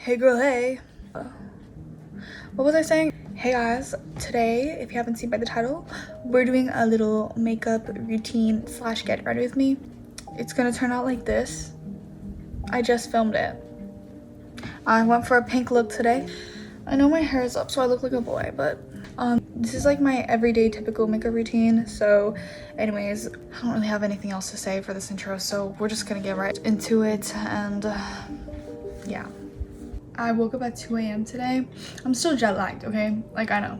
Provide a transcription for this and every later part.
Hey girl, hey. What was I saying? Hey guys, today, if you haven't seen by the title, we're doing a little makeup routine slash get ready with me. It's gonna turn out like this. I just filmed it. I went for a pink look today. I know my hair is up so I look like a boy, but this is like my everyday typical makeup routine. So anyways, I don't really have anything else to say for this intro, so we're just gonna get right into it. And yeah, I woke up at 2 a.m. today. I'm still jet lagged, okay? Like, I know,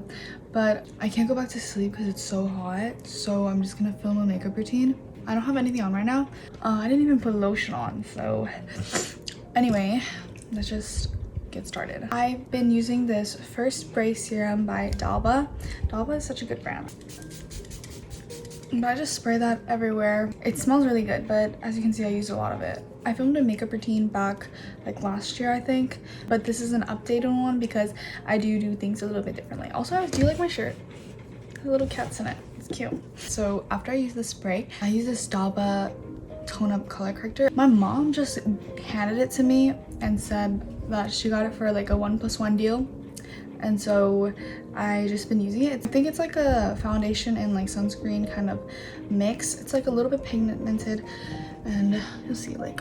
but I can't go back to sleep because it's so hot. So I'm just gonna film a makeup routine. I don't have anything on right now. I didn't even put lotion on, so anyway, let's just get started. I've been using this First Spray Serum by Dalba. Dalba is such a good brand. But I just spray that everywhere. It smells really good, but as you can see, I used a lot of it. I filmed a makeup routine back like last year, I think, but this is an updated one because I do things a little bit differently. Also, do you like my shirt? The little cats in it. It's cute. So after I use the spray, I use this Dalba tone up color corrector. My mom just handed it to me and said that she got it for like a 1+1 deal, and so I just been using it. I think it's like a foundation and like sunscreen kind of mix. It's like a little bit pigmented, and you'll see, like,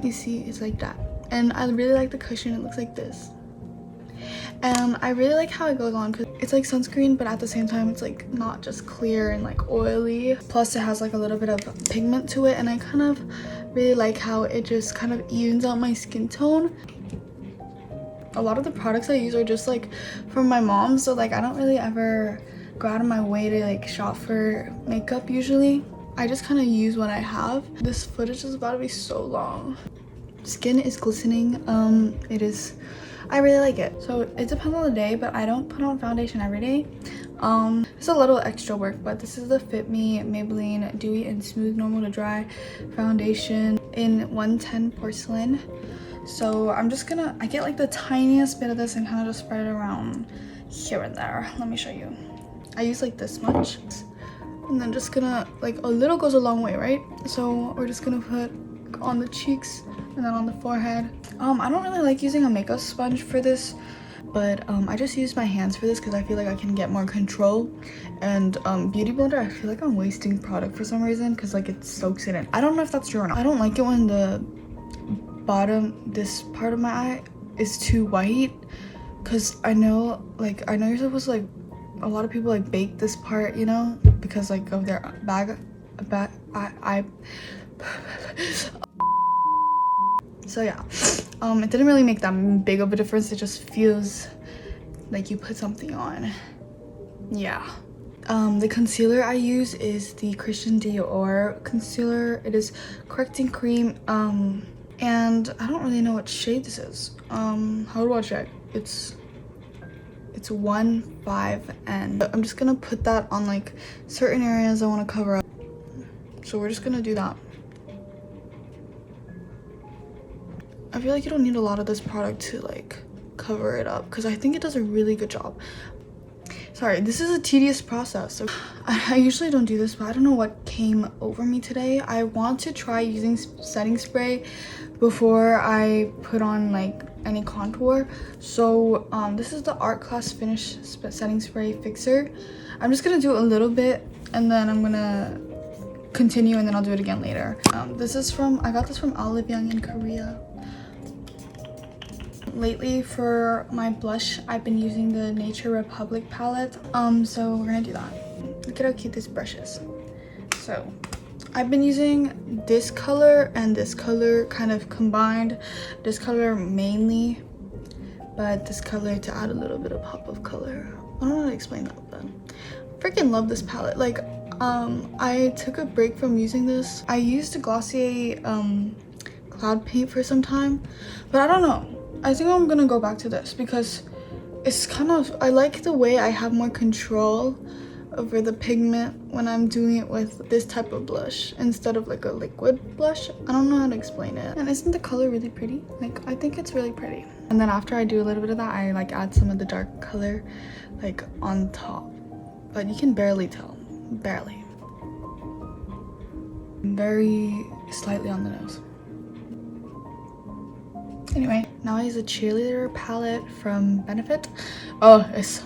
you see it's like that. And I really like the cushion. It looks like this, and I really like how it goes on because it's like sunscreen, but at the same time it's like not just clear and like oily, plus it has like a little bit of pigment to it, and I kind of really like how it just kind of evens out my skin tone. A lot of the products I use are just like from my mom, so like I don't really ever go out of my way to like shop for makeup usually. I just kind of use what I have. This footage is about to be so long. Skin is glistening. It is, I really like it. So it depends on the day, but I don't put on foundation every day. It's a little extra work, but this is the Fit Me Maybelline Dewy and Smooth Normal to Dry foundation in 110 porcelain. So I'm just gonna, I get like the tiniest bit of this and kind of just spread it around here and there. Let me show you. I use like this much, and then just gonna, like, a little goes a long way, right? So we're just gonna put on the cheeks and then on the forehead. I don't really like using a makeup sponge for this, but I just use my hands for this because I feel like I can get more control. And Beauty Blender, I feel like I'm wasting product for some reason because like it soaks in it. I don't know if that's true or not. I don't like it when the bottom, this part of my eye is too white, because I know you're supposed to, like, a lot of people like bake this part, you know, because like of their so yeah, it didn't really make that big of a difference. It just feels like you put something on. Yeah. The concealer I use is the Christian Dior concealer. It is correcting cream, and I don't really know what shade this is. How do I check? It's 1.5N. I'm just gonna put that on like certain areas I want to cover up. So we're just gonna do that. I feel like you don't need a lot of this product to like cover it up because I think it does a really good job. Sorry, this is a tedious process. So I usually don't do this, but I don't know what came over me today. I want to try using setting spray before I put on like any contour. So this is the Art Class Finish Setting Spray Fixer. I'm just gonna do a little bit and then I'm gonna continue, and then I'll do it again later. This is I got this from Olive Young in Korea. Lately for my blush, I've been using the Nature Republic palette. So we're gonna do that. Look at how cute this brush is. So I've been using this color and this color kind of combined. This color mainly, but this color to add a little bit of pop of color. I don't know how to explain that, but I freaking love this palette. Like, I took a break from using this. I used a Glossier cloud paint for some time, but I don't know. I think I'm gonna go back to this because it's kind of, I like the way I have more control over the pigment when I'm doing it with this type of blush instead of like a liquid blush. I don't know how to explain it. And isn't the color really pretty? Like, I think it's really pretty. And then after I do a little bit of that, I like add some of the dark color like on top, but you can barely tell. Barely. Very slightly on the nose. Anyway, now I use a cheerleader palette from Benefit. Oh, it's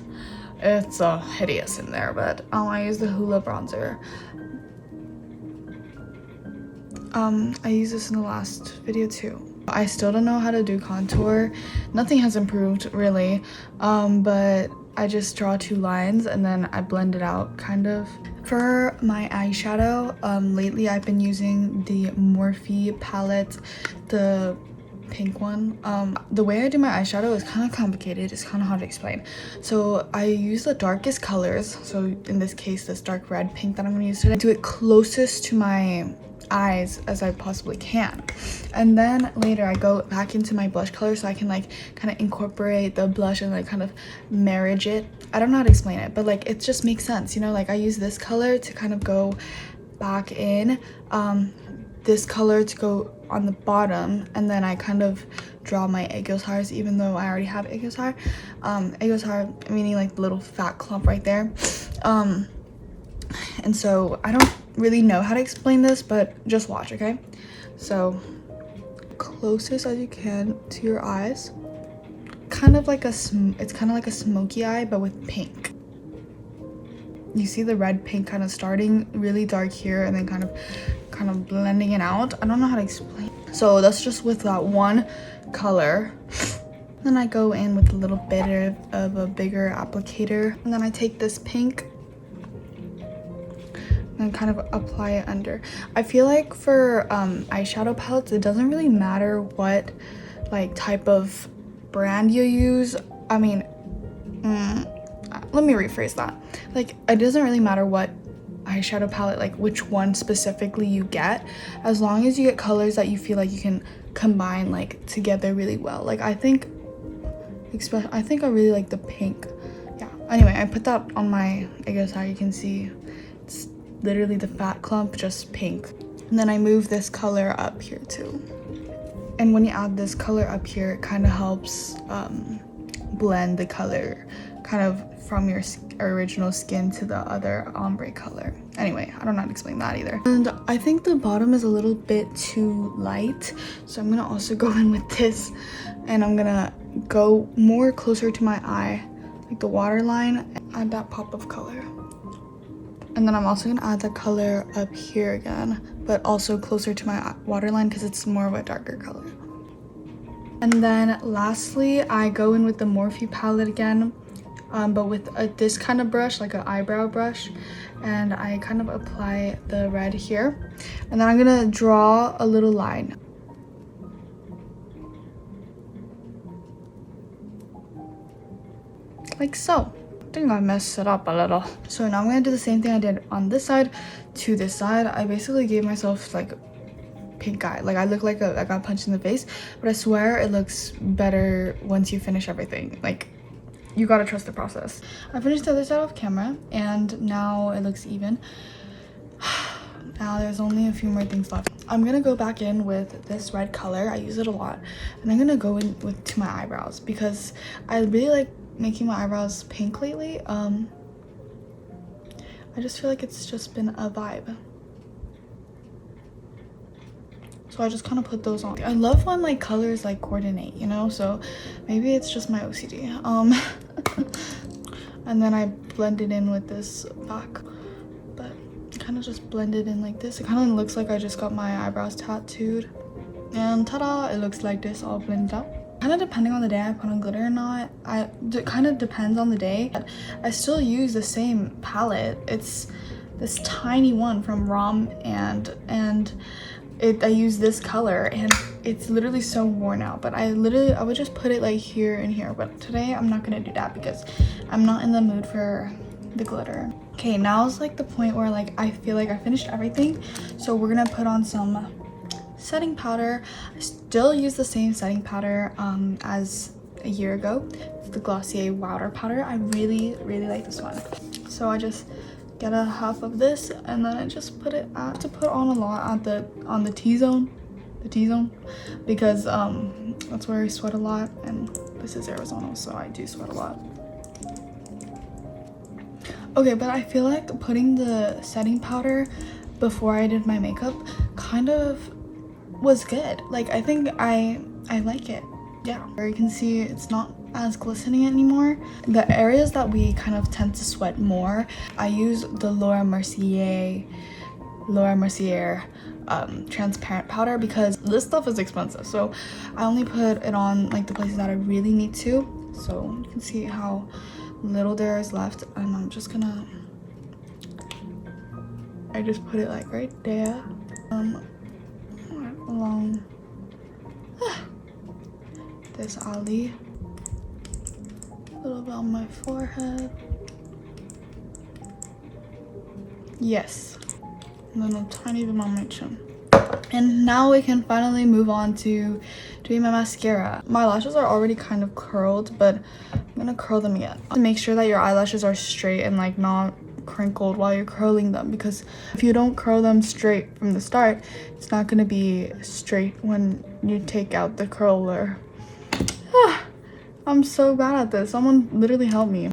hideous in there, but I use the Hoola bronzer. I used this in the last video too. I still don't know how to do contour. Nothing has improved really, but I just draw 2 lines and then I blend it out kind of. For my eyeshadow, lately I've been using the Morphe palette, the pink one. The way I do my eyeshadow is kind of complicated. It's kind of hard to explain. So I use the darkest colors. So in this case, this dark red pink that I'm going to use today. I do it closest to my eyes as I possibly can, and then later I go back into my blush color so I can like kind of incorporate the blush and like kind of marriage it. I don't know how to explain it, but like it just makes sense, you know, like I use this color to kind of go back in, this color to go on the bottom, and then I kind of draw my egg stars, even though I already have egg star. Egg star meaning like the little fat clump right there. And so I don't really know how to explain this, but just watch, okay? So closest as you can to your eyes, kind of like it's kind of like a smoky eye but with pink. You see the red pink kind of starting really dark here and then kind of blending it out. I don't know how to explain. So that's just with that one color. Then I go in with a little bit of a bigger applicator, and then I take this pink and kind of apply it under. I feel like for eyeshadow palettes, it doesn't really matter what like type of brand you use. I mean, let me rephrase that. Like, it doesn't really matter what eyeshadow palette, like which one specifically you get, as long as you get colors that you feel like you can combine like together really well. Like I think I really like the pink. Yeah, anyway, I put that on my, I guess how you can see it's literally the fat clump, just pink. And then I move this color up here too. And when you add this color up here, it kind of helps blend the color kind of from your original skin to the other ombre color. Anyway, I don't know how to explain that either. And I think the bottom is a little bit too light, so I'm gonna also go in with this, and I'm gonna go more closer to my eye, like the waterline, and add that pop of color. And then I'm also gonna add the color up here again, but also closer to my waterline because it's more of a darker color. And then lastly, I go in with the Morphe palette again, but with this kind of brush, like an eyebrow brush, and I kind of apply the red here. And then I'm gonna draw a little line. Like so. I think I messed it up a little. So now I'm gonna do the same thing I did on this side to this side. I basically gave myself like pink eye. Like I look like I got punched in the face, but I swear it looks better once you finish everything. Like, you gotta trust the process. I finished the other side off camera and now it looks even. Now there's only a few more things left. I'm gonna go back in with this red color. I use it a lot, and I'm gonna go in to my eyebrows because I really like making my eyebrows pink lately. I just feel like it's just been a vibe. So I just kind of put those on. I love when like colors like coordinate, you know, so maybe it's just my OCD. And then I blend it in with this back, but kind of just blend it in like this. It kind of looks like I just got my eyebrows tattooed, and ta-da, it looks like this all blended out. Kind of depending on the day I put on glitter or not. It kind of depends on the day, but I still use the same palette. It's this tiny one from ROM, and I use this color, and it's literally so worn out, but I would just put it like here and here, but today I'm not gonna do that because I'm not in the mood for the glitter. Okay, now is like the point where like I feel like I finished everything, so we're gonna put on some setting powder. I still use the same setting powder as a year ago. It's the Glossier Powder Powder. I really like this one. So I just get a half of this, and then I just put it. I have to put on a lot on the T-zone, because that's where I sweat a lot, and this is Arizona, so I do sweat a lot. Okay, but I feel like putting the setting powder before I did my makeup kind of was good. Like, I think I like it. yeah, you can see it's not as glistening anymore. The areas that we kind of tend to sweat more, I use the Laura Mercier transparent powder because this stuff is expensive, so I only put it on like the places that I really need to. So you can see how little there is left, and I'm just gonna, I just put it like right there, right along this alley, a little bit on my forehead, yes, and then a tiny bit on my chin. And now we can finally move on to doing my mascara. My lashes are already kind of curled, but I'm gonna curl them again to make sure that your eyelashes are straight and like not crinkled while you're curling them, because if you don't curl them straight from the start, it's not gonna be straight when you take out the curler. I'm so bad at this. Someone literally help me.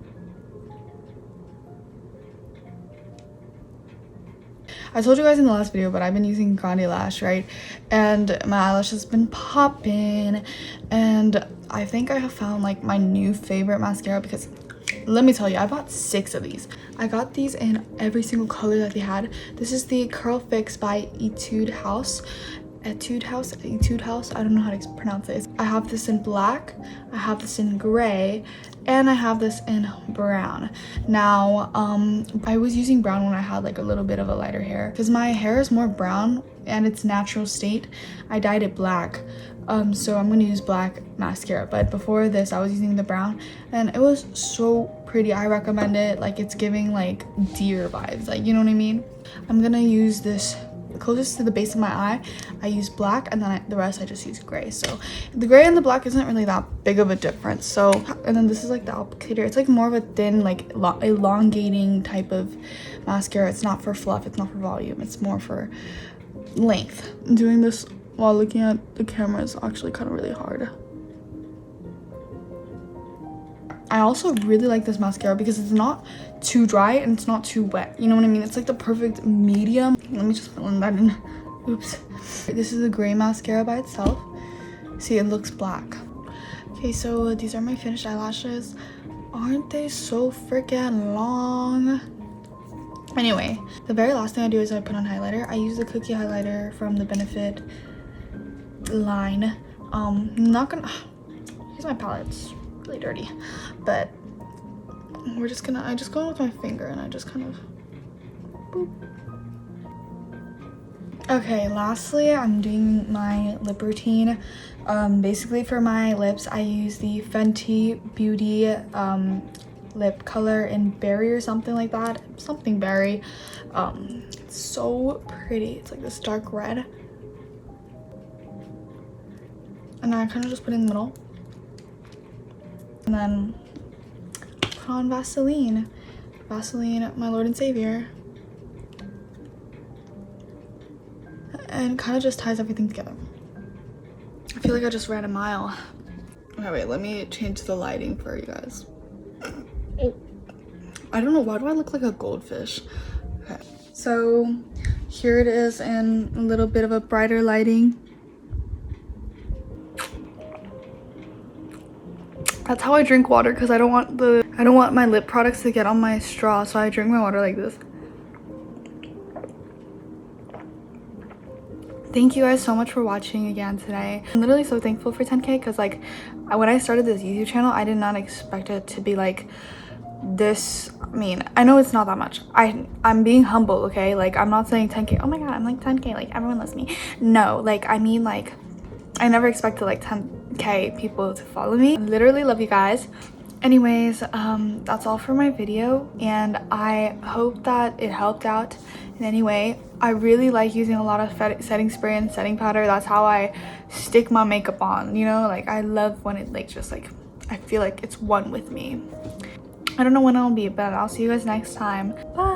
I told you guys in the last video, but I've been using Grande Lash, right? And my eyelash has been popping, and I think I have found like my new favorite mascara, because let me tell you, I bought 6 of these. I got these in every single color that they had. This is the Curl Fix by Etude House. I don't know how to pronounce this. I have this in black, I have this in gray, and I have this in brown. Now I was using brown when I had like a little bit of a lighter hair, because my hair is more brown and its natural state. I dyed it black, so I'm gonna use black mascara, but before this I was using the brown, and it was so pretty. I recommend it. Like, it's giving like deer vibes, like, you know what I mean. I'm gonna use this closest to the base of my eye. I use black, and then the rest I just use gray. So the gray and the black isn't really that big of a difference. So, and then this is like the applicator. It's like more of a thin, like elongating type of mascara. It's not for fluff, it's not for volume, it's more for length. Doing this while looking at the camera is actually kind of really hard. I also really like this mascara because it's not too dry and it's not too wet. You know what I mean? It's like the perfect medium. Let me just fill in that in. Oops. This is a gray mascara by itself. See, it looks black. Okay, so these are my finished eyelashes. Aren't they so freaking long? Anyway, the very last thing I do is I put on highlighter. I use the Cookie highlighter from the Benefit line. Not gonna use my palette. It's really dirty, but we're just gonna, I just go in with my finger and I just kind of boop. Okay, lastly, I'm doing my lip routine. Basically for my lips, I use the Fenty Beauty lip color in berry or something like that, something berry. It's so pretty. It's like this dark red, and I kind of just put it in the middle, and then put on Vaseline, my Lord and Savior, and kind of just ties everything together. I feel like I just ran a mile. Okay, wait, let me change the lighting for you guys. I don't know, why do I look like a goldfish? Okay, so here it is in a little bit of a brighter lighting. That's how I drink water, because I don't want my lip products to get on my straw, so I drink my water like this. Thank you guys so much for watching again today. I'm literally so thankful for 10K, because like when I started this YouTube channel, I did not expect it to be like this. I mean, I know it's not that much. I'm being humble, okay? Like, I'm not saying 10K, oh my god, I'm like 10K, like everyone loves me. No, like, I mean, like, I never expected like 10K people to follow me. I literally love you guys. Anyways, that's all for my video, and I hope that it helped out in any way. I really like using a lot of setting spray and setting powder. That's how I stick my makeup on, you know? Like, I love when it like just like, I feel like it's one with me. I don't know when I'll be, but I'll see you guys next time. Bye.